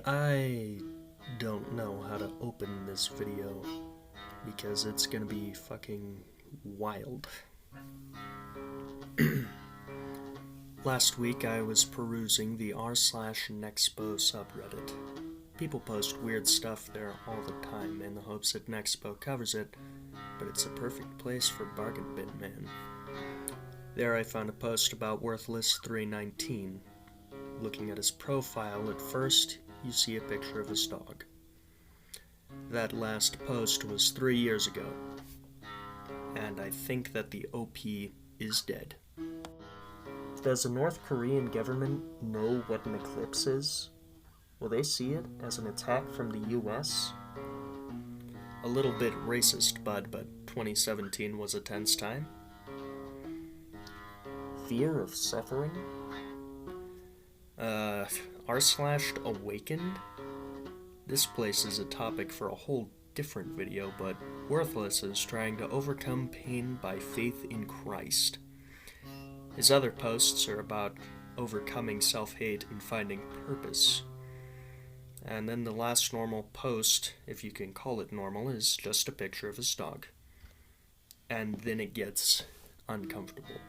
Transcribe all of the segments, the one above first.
I don't know how to open this video because it's gonna be fucking wild. Last week I was perusing the r/Nexpo subreddit. People post weird stuff there all the time in the hopes that Nexpo covers it, but it's a perfect place for bargain bin man. There I found a post about worthless319. Looking at his profile at first, you see a picture of his dog. That last post was 3 years ago, and I think that the OP is dead. Does the North Korean government know what an eclipse is? Will they see it as an attack from the US? A little bit racist, bud, but 2017 was a tense time. Fear of suffering? r/awakened? This place is a topic for a whole different video, but Worthless is trying to overcome pain by faith in Christ. His other posts are about overcoming self-hate and finding purpose. And then the last normal post, if you can call it normal, is just a picture of his dog. And then it gets uncomfortable.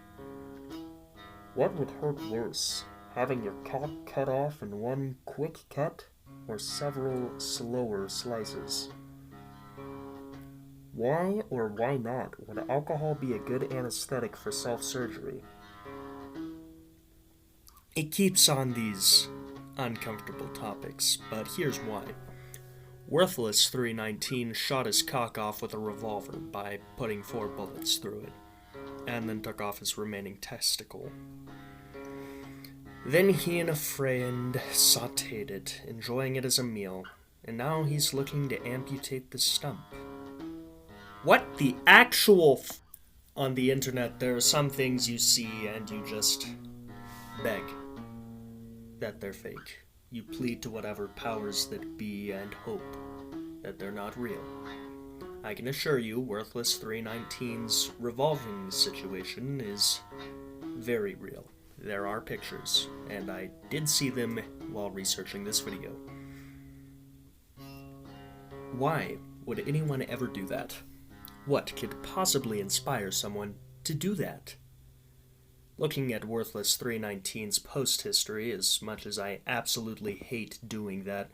What would hurt worse? Having your cock cut off in one quick cut, or several slower slices? Why or why not would alcohol be a good anesthetic for self-surgery? It keeps on these uncomfortable topics, but here's why. Worthless319 shot his cock off with a revolver by putting 4 bullets through it, and then took off his remaining testicle. Then he and a friend sautéed it, enjoying it as a meal, and now he's looking to amputate the stump. What the actual On the internet, there are some things you see and you just beg that they're fake. You plead to whatever powers that be and hope that they're not real. I can assure you, Worthless319's revolving situation is very real. There are pictures, and I did see them while researching this video. Why would anyone ever do that? What could possibly inspire someone to do that? Looking at Worthless319's post history, as much as I absolutely hate doing that,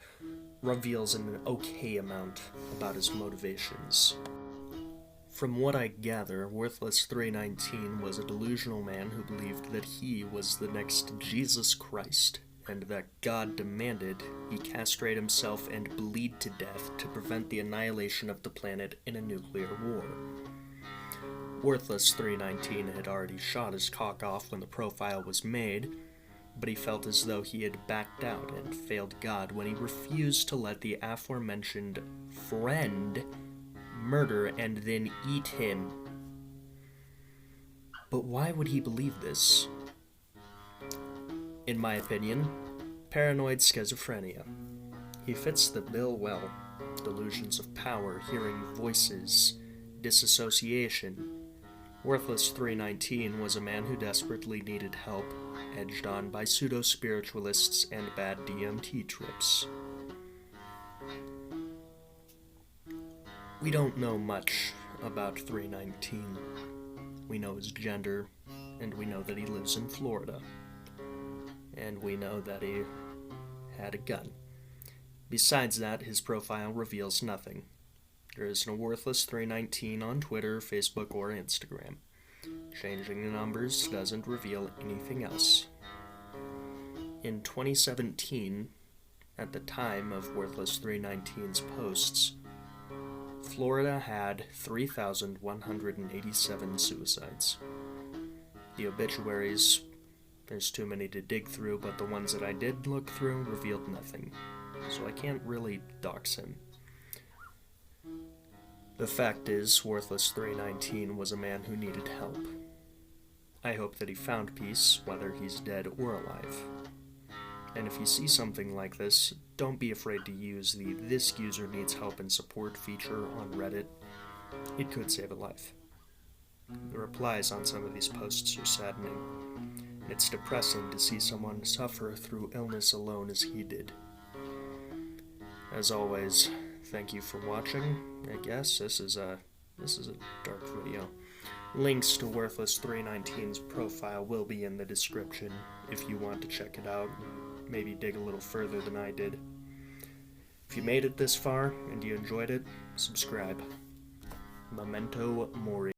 reveals an okay amount about his motivations. From what I gather, Worthless319 was a delusional man who believed that he was the next Jesus Christ, and that God demanded he castrate himself and bleed to death to prevent the annihilation of the planet in a nuclear war. Worthless319 had already shot his cock off when the profile was made, but he felt as though he had backed out and failed God when he refused to let the aforementioned friend murder and then eat him. But why would he believe this? In my opinion, paranoid schizophrenia. He fits the bill well. Delusions of power, hearing voices, disassociation. Worthless319 was a man who desperately needed help, edged on by pseudo-spiritualists and bad DMT trips. We don't know much about 319. We know his gender, and we know that he lives in Florida. And we know that he had a gun. Besides that, his profile reveals nothing. There is no Worthless319 on Twitter, Facebook, or Instagram. Changing the numbers doesn't reveal anything else. In 2017, at the time of Worthless319's posts, Florida had 3,187 suicides. The obituaries, there's too many to dig through, but the ones that I did look through revealed nothing, so I can't really dox him. The fact is, Worthless319 was a man who needed help. I hope that he found peace, whether he's dead or alive. And if you see something like this, don't be afraid to use the "This user needs help and support" feature on Reddit. It could save a life. The replies on some of these posts are saddening. It's depressing to see someone suffer through illness alone as he did. As always, thank you for watching. I guess this is a dark video. Links to worthless319's profile will be in the description if you want to check it out and maybe dig a little further than I did. If you made it this far and you enjoyed it, subscribe. Memento Mori.